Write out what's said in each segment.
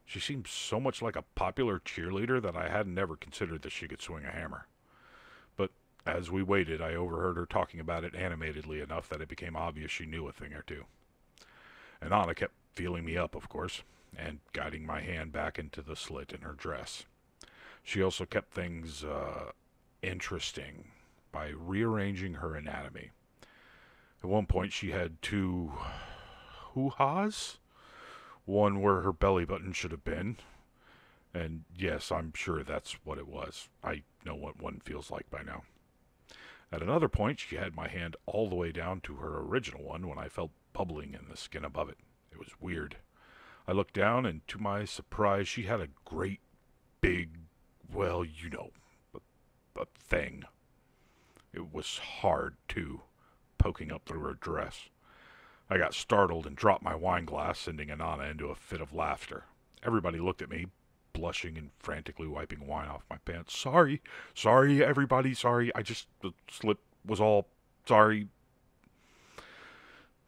She seemed so much like a popular cheerleader that I hadn't ever considered that she could swing a hammer. But as we waited, I overheard her talking about it animatedly enough that it became obvious she knew a thing or two. And Anna kept feeling me up, of course, and guiding my hand back into the slit in her dress. She also kept things interesting by rearranging her anatomy. At one point, she had two hoo-has, one where her belly button should have been, and yes, I'm sure that's what it was. I know what one feels like by now. At another point, she had my hand all the way down to her original one when I felt bubbling in the skin above it. It was weird. I looked down, and to my surprise, she had a great big, well, you know, a thing. It was hard, too, poking up through her dress. I got startled and dropped my wine glass, sending Anana into a fit of laughter. Everybody looked at me, blushing and frantically wiping wine off my pants. Sorry, everybody, sorry. The slip was all, sorry.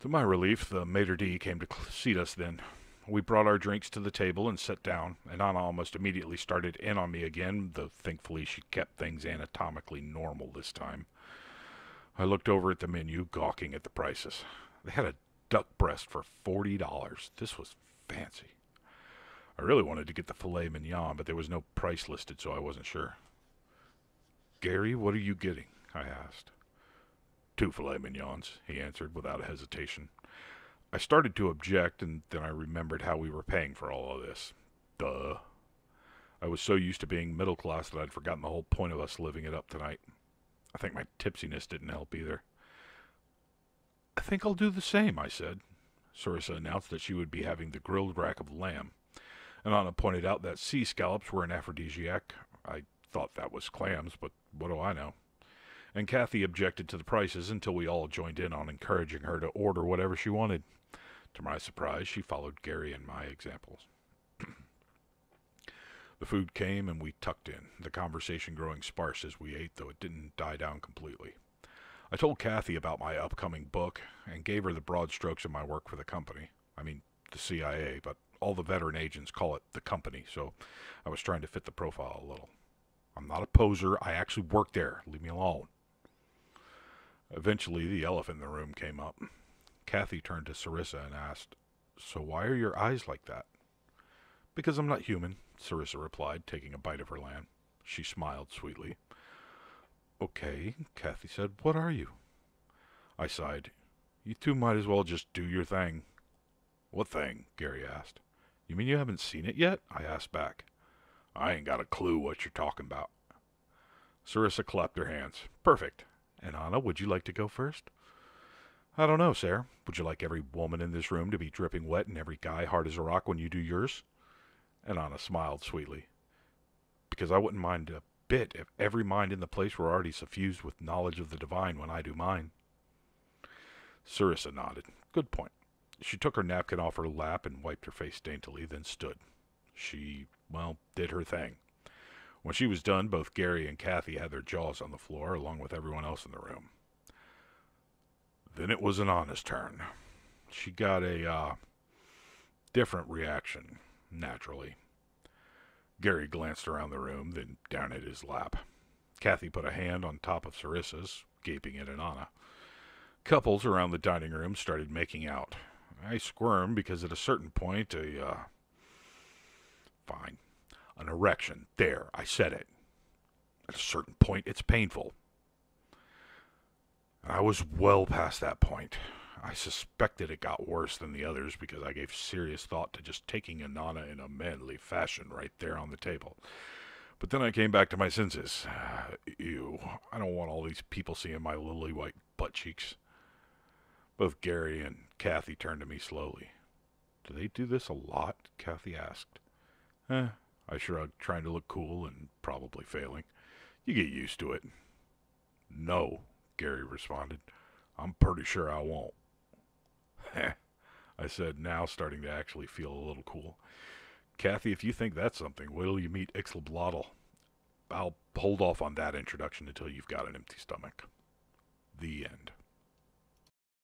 To my relief, the maitre d' came to seat us then. We brought our drinks to the table and sat down, and Anna almost immediately started in on me again, though thankfully she kept things anatomically normal this time. I looked over at the menu, gawking at the prices. They had a duck breast for $40. This was fancy. I really wanted to get the filet mignon, but there was no price listed, so I wasn't sure. Gary, what are you getting? I asked. Two filet mignons, he answered without hesitation. I started to object, and then I remembered how we were paying for all of this. Duh. I was so used to being middle class that I'd forgotten the whole point of us living it up tonight. I think my tipsiness didn't help either. I think I'll do the same, I said. Sarissa announced that she would be having the grilled rack of lamb, and Anna pointed out that sea scallops were an aphrodisiac. I thought that was clams, but what do I know? And Kathy objected to the prices until we all joined in on encouraging her to order whatever she wanted. To my surprise, she followed Gary and my examples. The food came and we tucked in, the conversation growing sparse as we ate, though it didn't die down completely. I told Kathy about my upcoming book and gave her the broad strokes of my work for the company. I mean, the CIA, but all the veteran agents call it the company, so I was trying to fit the profile a little. I'm not a poser. I actually work there. Leave me alone. Eventually, the elephant in the room came up. Kathy turned to Sarissa and asked, "So why are your eyes like that?" "Because I'm not human," Sarissa replied, taking a bite of her lamb. She smiled sweetly. "Okay," Kathy said. "What are you?" I sighed. "You two might as well just do your thing." "What thing?" Gary asked. "You mean you haven't seen it yet?" I asked back. "I ain't got a clue what you're talking about." Sarissa clapped her hands. "Perfect. And Anna, would you like to go first?" "I don't know, Sarah. Would you like every woman in this room to be dripping wet and every guy hard as a rock when you do yours?" And Anna smiled sweetly. "Because I wouldn't mind a bit if every mind in the place were already suffused with knowledge of the divine when I do mine." Sarissa nodded. "Good point." She took her napkin off her lap and wiped her face daintily, then stood. She, did her thing. When she was done, both Gary and Kathy had their jaws on the floor, along with everyone else in the room. Then it was Anna's turn. She got a, different reaction, naturally. Gary glanced around the room, then down at his lap. Kathy put a hand on top of Sarissa's, gaping at Anna. Couples around the dining room started making out. I squirmed because at a certain point, fine. An erection. There, I said it. At a certain point, it's painful. And I was well past that point. I suspected it got worse than the others because I gave serious thought to just taking Anana in a manly fashion right there on the table. But then I came back to my senses. Ew, I don't want all these people seeing my lily white butt cheeks. Both Gary and Kathy turned to me slowly. "Do they do this a lot?" Kathy asked. I shrugged, trying to look cool and probably failing. "You get used to it." "No," Gary responded. "I'm pretty sure I won't." "Heh," I said, now starting to actually feel a little cool. "Kathy, if you think that's something, wait till you meet Ixtlablaatl. I'll hold off on that introduction until you've got an empty stomach." The end.